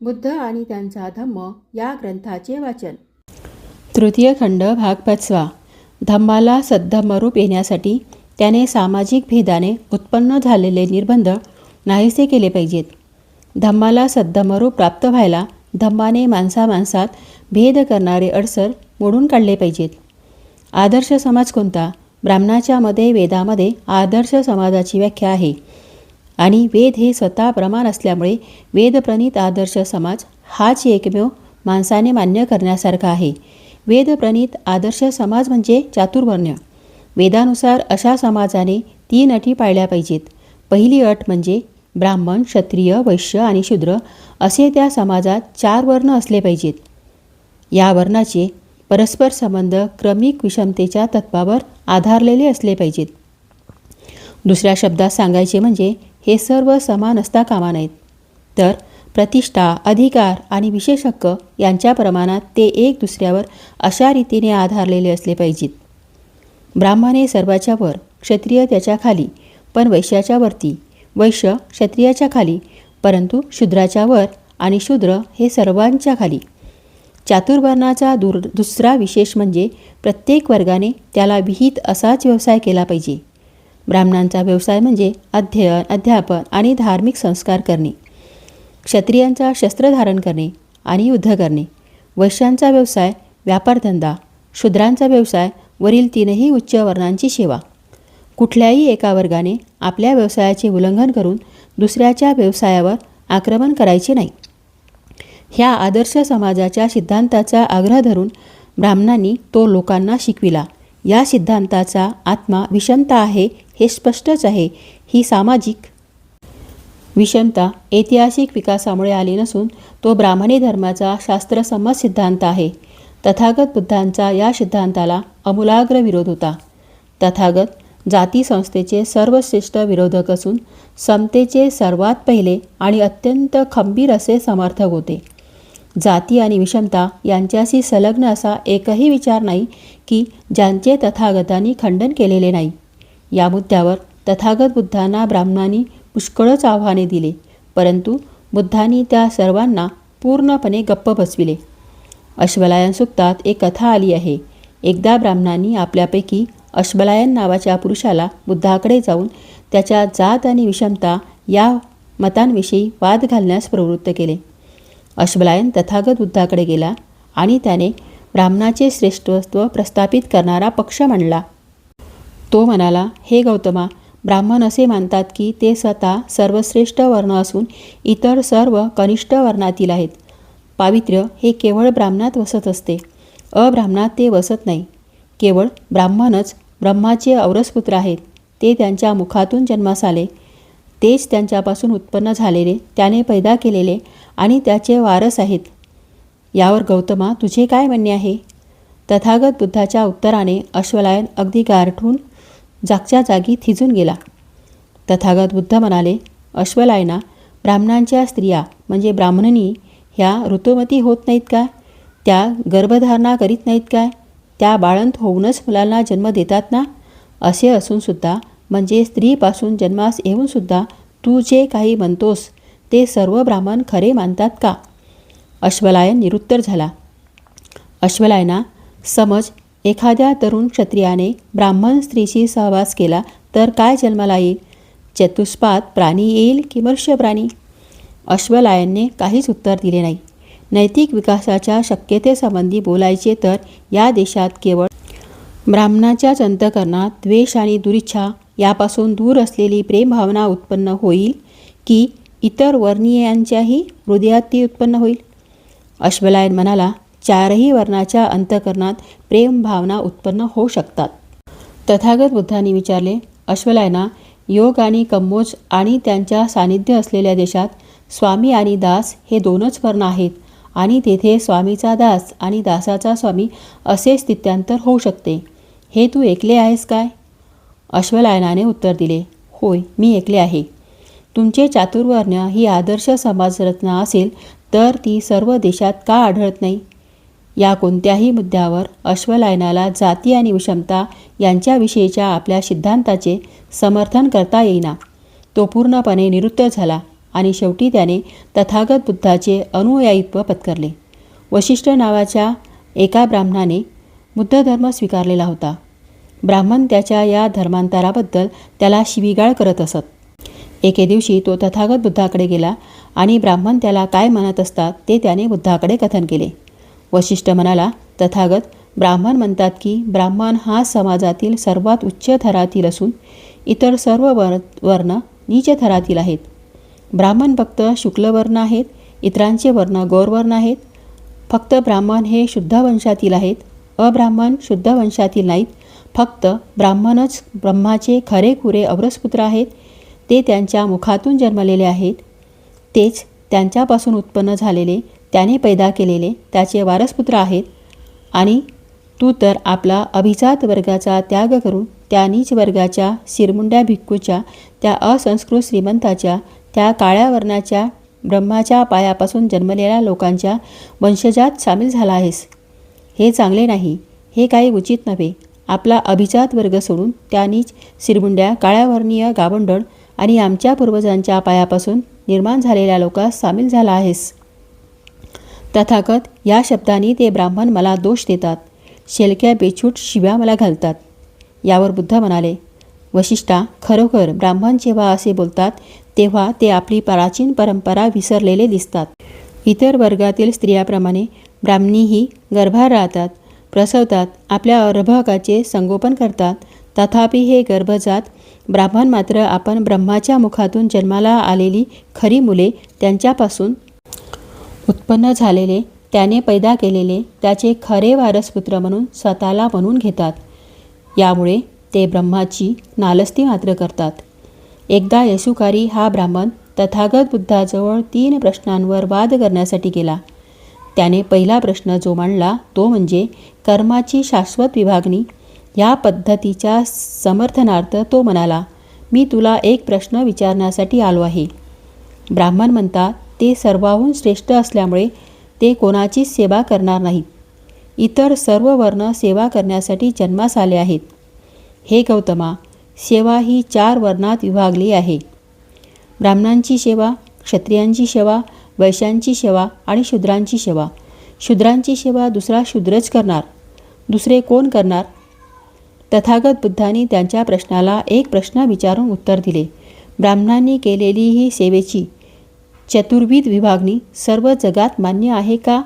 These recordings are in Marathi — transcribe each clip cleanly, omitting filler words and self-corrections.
बुद्ध आणि त्यांचा धम्म या ग्रंथाचे वाचन. तृतीय खंड भाग 5. धम्माला सद्धम्मरूप येण्यासाठी त्याने सामाजिक भेदाने उत्पन्न झालेले निर्बंध नाहीसे केले पाहिजेत. धम्माला सद्धम्मरूप प्राप्त व्हायला धम्माने माणसामाणसात भेद करणारे अडसर मोडून काढले पाहिजेत. आदर्श समाज कोणता? ब्राह्मणाच्या मध्ये वेदामध्ये आदर्श समाजाची व्याख्या आहे आणि वेद हे स्वतः प्रमाण असल्यामुळे वेदप्रणीत आदर्श समाज हाच एकमेव माणसाने मान्य करण्यासारखा आहे. वेदप्रणीत आदर्श समाज म्हणजे चातुर्वर्ण्य. वेदानुसार अशा समाजाने 3 अटी पाळल्या पाहिजेत. पहिली अट म्हणजे ब्राह्मण, क्षत्रिय, वैश्य आणि शूद्र असे त्या समाजात 4 वर्ण असले पाहिजेत. या वर्णाचे परस्पर संबंध क्रमिक विषमतेच्या तत्वावर आधारलेले असले पाहिजेत. दुसऱ्या शब्दात सांगायचे म्हणजे हे सर्व समान असता कामा नयेत, तर प्रतिष्ठा, अधिकार आणि विशेष हक्क यांच्या प्रमाणात ते एक दुसऱ्यावर अशा रीतीने आधारलेले असले पाहिजेत. ब्राह्मण हे सर्वाच्या वर, क्षत्रिय त्याच्या खाली, पण वैश्याच्या वरती, वैश्य क्षत्रियाच्या खाली, परंतु शूद्राच्या वर आणि शूद्र हे सर्वांच्या खाली. चातुर्वर्णाचा दुसरा विशेष म्हणजे प्रत्येक वर्गाने त्याला विहित असाच व्यवसाय केला पाहिजे. ब्राह्मणांचा व्यवसाय म्हणजे अध्ययन, अध्यापन आणि धार्मिक संस्कार करणे. क्षत्रियांचा शस्त्र धारण करणे आणि युद्ध करणे. वैश्यांचा व्यवसाय व्यापारधंदा. शूद्रांचा व्यवसाय वरील 3ही उच्च वर्णांची सेवा. कुठल्याही एका वर्गाने आपल्या व्यवसायाचे उल्लंघन करून दुसऱ्याच्या व्यवसायावर आक्रमण करायचे नाही. ह्या आदर्श समाजाच्या सिद्धांताचा आग्रह धरून ब्राह्मणांनी तो लोकांना शिकविला. या सिद्धांताचा आत्मा विषमता आहे हे स्पष्टच आहे. ही सामाजिक विषमता ऐतिहासिक विकासामुळे आली नसून तो ब्राह्मणी धर्माचा शास्त्रसंमत सिद्धांत आहे. तथागत बुद्धांचा या सिद्धांताला आमूलाग्र विरोध होता. तथागत जाती संस्थेचे सर्वश्रेष्ठ विरोधक असून समतेचे सर्वात पहिले आणि अत्यंत खंबीर असे समर्थक होते. जाती आणि विषमता यांच्याशी संलग्न असा एकही विचार नाही की ज्यांचे तथागतांनी खंडन केलेले नाही. या मुद्द्यावर तथागत बुद्धांना ब्राह्मणांनी पुष्कळच आव्हाने दिले, परंतु बुद्धांनी त्या सर्वांना पूर्णपणे गप्प बसविले. अश्वलायन सूक्तात एक कथा आली आहे. एकदा ब्राह्मणांनी आपल्यापैकी अश्वलायन नावाच्या पुरुषाला बुद्धाकडे जाऊन त्याच्या जात आणि विषमता या मतांविषयी वाद घालण्यास प्रवृत्त केले. अश्वलायन तथागत बुद्धाकडे गेला आणि त्याने ब्राह्मणाचे श्रेष्ठत्व प्रस्थापित करणारा पक्ष मांडला. तो म्हणाला, हे गौतमा, ब्राह्मण असे मानतात की ते स्वतः सर्वश्रेष्ठ वर्ण असून इतर सर्व कनिष्ठ वर्णातील आहेत. पावित्र्य हे केवळ ब्राह्मणात वसत असते, अब्राह्मणात ते वसत नाही. केवळ ब्राह्मणच ब्रह्माचे औरसपुत्र आहेत. ते त्यांच्या मुखातून जन्मास आले, तेच त्यांच्यापासून उत्पन्न झालेले, त्याने पैदा केलेले आणि त्याचे वारस आहेत. यावर गौतमा, तुझे काय म्हणणे आहे? तथागत बुद्धाच्या उत्तराने अश्वलायन अगदी गारठून जागच्या जागी थिजून गेला. तथागत बुद्ध म्हणाले, अश्वलायना, ब्राह्मणांच्या स्त्रिया म्हणजे ब्राह्मणी ह्या ऋतुमती होत नाहीत काय? त्या गर्भधारणा करीत नाहीत काय? त्या बाळंत होऊनच मुलांना जन्म देतात ना? असे असूनसुद्धा म्हणजे स्त्रीपासून जन्मास येऊनसुद्धा तू जे काही म्हणतोस ते सर्व ब्राह्मण खरे मानतात का? अश्वलायन निरुत्तर झाला. अश्वलायना, समज एखाद्या तरुण क्षत्रियाने ब्राह्मण स्त्रीशी सहवास केला तर काय जन्माला येईल? चतुष्पाद प्राणी येईल की मनुष्य प्राणी? अश्वलायनने काहीच उत्तर दिले नाही. नैतिक विकासाच्या शक्यतेसंबंधी बोलायचे तर या देशात केवळ ब्राह्मणाच्याच अंतःकरणात द्वेष आणि दुरिच्छा यापासून दूर असलेली प्रेमभावना उत्पन्न होईल की इतर वर्णीयांच्याही हृदयात ती उत्पन्न होईल? अश्वलायन म्हणाला, 4ही वर्णाच्या अंतःकरणात प्रेमभावना उत्पन्न होऊ शकतात. तथागत बुद्धांनी विचारले, अश्वलायना, योग आणि कम्मोज आणि त्यांच्या सानिध्य असलेल्या देशात स्वामी आणि दास हे 2च वर्ण आहेत आणि तेथे स्वामीचा दास आणि दासाचा स्वामी असे स्थित्यांतर होऊ शकते. हे तू ऐकले आहेस काय? अश्वलायनाने उत्तर दिले, होय, मी ऐकले आहे. तुमचे चातुर्वर्ण ही आदर्श समाजरचना असेल तर ती सर्व देशात का आढळत नाही? या कोणत्याही मुद्द्यावर अश्वलायनाला जाती आणि विषमता यांच्याविषयीच्या आपल्या सिद्धांताचे समर्थन करता येईना. तो पूर्णपणे निरुत्तर झाला आणि शेवटी त्याने तथागत बुद्धाचे अनुयायित्व पत्करले. वशिष्ठ नावाच्या एका ब्राह्मणाने बुद्ध धर्म स्वीकारलेला होता. ब्राह्मण त्याच्या या धर्मांतराबद्दल त्याला शिवीगाळ करत असत. एके दिवशी तो तथागत बुद्धाकडे गेला आणि ब्राह्मण त्याला काय म्हणत असतात ते त्याने बुद्धाकडे कथन केले. वशिष्ठ म्हणाला, तथागत, ब्राह्मण म्हणतात की ब्राह्मण हा समाजातील सर्वात उच्च थरातील असून इतर सर्व वर्ण नीच थरातील आहेत. ब्राह्मण फक्त शुक्लवर्ण आहेत, इतरांचे वर्ण गौरवर्ण आहेत. फक्त ब्राह्मण हे शुद्ध वंशातील आहेत, अब्राह्मण शुद्ध वंशातील नाहीत. फक्त ब्राह्मणच ब्रह्माचे खरेखुरे औरसपुत्र आहेत. ते त्यांच्या मुखातून जन्मलेले आहेत. तेच त्यांच्यापासून उत्पन्न झालेले, त्याने पैदा केलेले त्याचे वारसपुत्र आहेत. आणि तू तर आपला अभिजात वर्गाचा त्याग करून त्या नीच वर्गाच्या शिरमुंड्या भिक्खूच्या, त्या असंस्कृत श्रीमंताच्या, त्या काळ्या वर्णाच्या ब्रह्माच्या पायापासून जन्मलेल्या लोकांच्या वंशजात सामील झाला आहेस. हे चांगले नाही, हे काही उचित नव्हे. आपला अभिजात वर्ग सोडून त्या नीच शिरमुंड्या काळ्यावर्णीय गावंढळ आणि आमच्या पूर्वजांच्या पायापासून निर्माण झालेल्या लोकांस सामील झाला आहेस. तथागत, या शब्दांनी ते ब्राह्मण मला दोष देतात, शेलक्या बेछूट शिव्या मला घालतात. यावर बुद्ध म्हणाले, वशिष्ठा, खरोखर ब्राह्मण जेव्हा असे बोलतात तेव्हा ते आपली प्राचीन परंपरा विसरलेले दिसतात. इतर वर्गातील स्त्रियाप्रमाणे ब्राह्मणीही गर्भार राहतात, प्रसवतात, आपल्या अर्भकाचे संगोपन करतात. तथापि हे गर्भजात ब्राह्मण मात्र आपण ब्रह्माच्या मुखातून जन्माला आलेली खरी मुले, त्यांच्यापासून उत्पन्न झालेले, त्याने पैदा केलेले त्याचे खरे वारसपुत्र म्हणून स्वतःला म्हणून घेतात. यामुळे ते ब्रह्माची नालस्ती मात्र करतात. एकदा येशुकारी हा ब्राह्मण तथागत बुद्धाजवळ 3 प्रश्नांवर वाद करण्यासाठी गेला. त्याने पहिला प्रश्न जो मांडला तो म्हणजे कर्माची शाश्वत विभागणी. या पद्धतीच्या समर्थनार्थ तो म्हणाला, मी तुला एक प्रश्न विचारण्यासाठी आलो आहे. ब्राह्मण म्हणतात ते सर्वाहून श्रेष्ठ असल्यामुळे ते कोणाचीच सेवा करणार नाहीत. इतर सर्व वर्ण सेवा करण्यासाठी जन्मास आले आहेत. हे गौतमा, सेवा ही 4 वर्णात विभागली आहे. ब्राह्मणांची सेवा, क्षत्रियांची सेवा, वैश्यांची सेवा आणि शूद्रांची सेवा. शूद्रांची सेवा दुसरा शूद्रच करणार, दुसरे कोण करणार? तथागत बुद्धांनी त्यांच्या प्रश्नाला एक प्रश्न विचारून उत्तर दिले. ब्राह्मणांनी केलेली ही सेवेची चतुर्विध विभागणी सर्व जगात मान्य आहे का?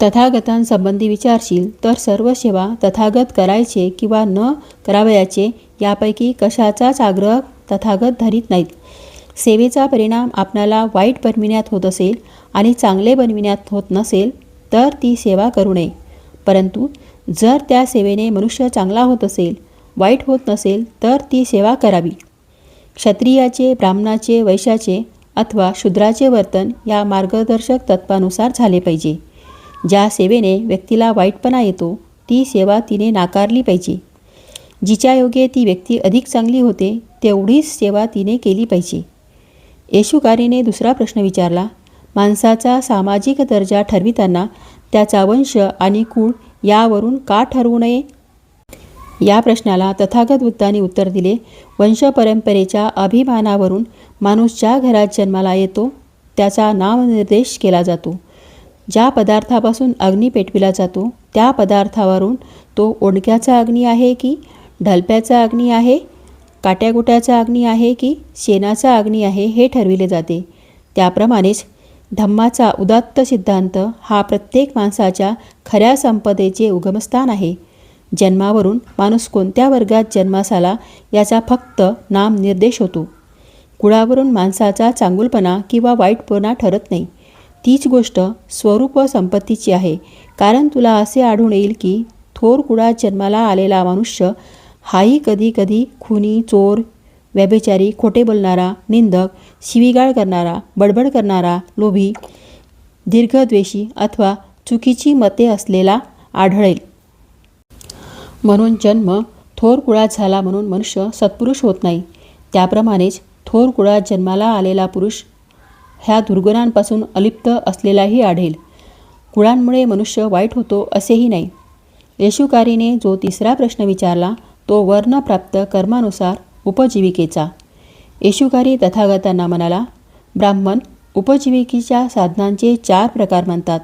तथागतांसंबंधी विचारशील तर सर्व सेवा तथागत करायचे किंवा न करावयाचे यापैकी कशाचाच आग्रह तथागत धरीत नाहीत. सेवेचा परिणाम आपणाला वाईट बनविण्यात होत असेल आणि चांगले बनविण्यात होत नसेल तर ती सेवा करू नये. परंतु जर त्या सेवेने मनुष्य चांगला होत असेल, वाईट होत नसेल तर ती सेवा करावी. क्षत्रियाचे, ब्राह्मणाचे, वैश्याचे अथवा शूद्राचे वर्तन या मार्गदर्शक तत्वानुसार झाले पाहिजे. ज्या सेवेने व्यक्तीला वाईटपणा येतो ती सेवा तिने नाकारली पाहिजे. जिच्या योगे ती व्यक्ती अधिक चांगली होते तेवढीच सेवा तिने केली पाहिजे. येशुकारीने दुसरा प्रश्न विचारला, माणसाचा सामाजिक दर्जा ठरविताना त्याचा वंश आणि कुळ यावरून का ठरवू नये? या प्रश्नाला तथागत बुद्धांनी उत्तर दिले, वंशपरंपरेच्या अभिमानावरून माणूस ज्या घरात जन्माला येतो त्याचा नामनिर्देश केला जातो. ज्या पदार्थापासून अग्नी पेटविला जातो त्या पदार्थावरून तो ओंडक्याचा अग्नी आहे की ढलप्याचा अग्नी आहे, काट्याकुट्याचा अग्नी आहे की शेणाचा अग्नी आहे हे ठरविले जाते. त्याप्रमाणेच धम्माचा उदात्त सिद्धांत हा प्रत्येक माणसाच्या खऱ्या संपदेचे उगमस्थान आहे. जन्मावरून माणूस कोणत्या वर्गात जन्मास आला याचा फक्त नाम निर्देश होतो. कुळावरून माणसाचा चांगुलपणा किंवा वाईटपणा ठरत नाही. तीच गोष्ट स्वरूप व संपत्तीची आहे. कारण तुला असे आढळून येईल की थोर कुळात जन्माला आलेला मनुष्य हाही कधी कधी खुनी, चोर, व्यभिचारी, खोटे बोलणारा, निंदक, शिवीगाळ करणारा, बडबड करणारा, लोभी, दीर्घद्वेषी अथवा चुकीची मते असलेला आढळेल. म्हणून जन्म थोर कुळात झाला म्हणून मनुष्य सत्पुरुष होत नाही. त्याप्रमाणेच थोर कुळात जन्माला आलेला पुरुष ह्या दुर्गुणांपासून अलिप्त असलेलाही आढळेल. कुळांमुळे मनुष्य वाईट होतो असेही नाही. येशुकारीने जो तिसरा प्रश्न विचारला तो वर्णप्राप्त कर्मानुसार उपजीविकेचा. येशूकारी तथागतांना म्हणाला, ब्राह्मण उपजीविकेच्या साधनांचे 4 प्रकार म्हणतात.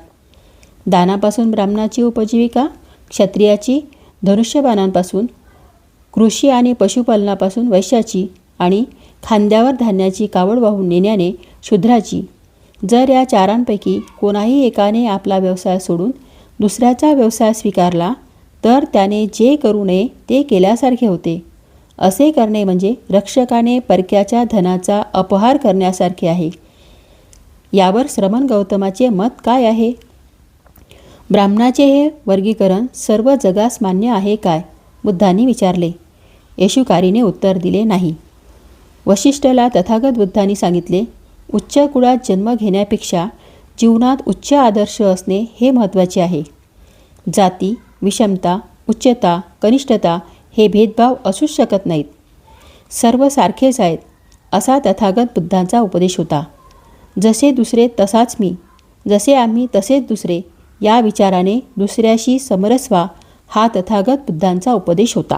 दानापासून ब्राह्मणाची उपजीविका, क्षत्रियाची धनुष्यबाणांपासून, कृषी आणि पशुपालनापासून वैश्याची आणि खांद्यावर धान्याची कावड वाहून नेण्याने शूद्राची. जर या 4 कोणाही एकाने आपला व्यवसाय सोडून दुसऱ्याचा व्यवसाय स्वीकारला तर त्याने जे करू नये ते केल्यासारखे होते. असे करणे म्हणजे रक्षकाने परक्याच्या धनाचा अपहार करण्यासारखे आहे. यावर श्रमण गौतमाचे मत काय आहे? ब्राह्मणाचे हे वर्गीकरण सर्व जगास मान्य आहे काय? बुद्धांनी विचारले. येशूकारीने उत्तर दिले नाही. वशिष्ठला तथागत बुद्धांनी सांगितले, उच्च कुळात जन्म घेण्यापेक्षा जीवनात उच्च आदर्श असणे हे महत्त्वाचे आहे. जाती, विषमता, उच्चता, कनिष्ठता हे भेदभाव असूच शकत नाहीत. सर्व सारखेच आहेत असा तथागत बुद्धांचा उपदेश होता. जसे दुसरे तसाच मी, जसे आम्ही तसेच दुसरे या विचाराने दुसऱ्याशी समरस व्हा हा तथागत बुद्धांचा उपदेश होता.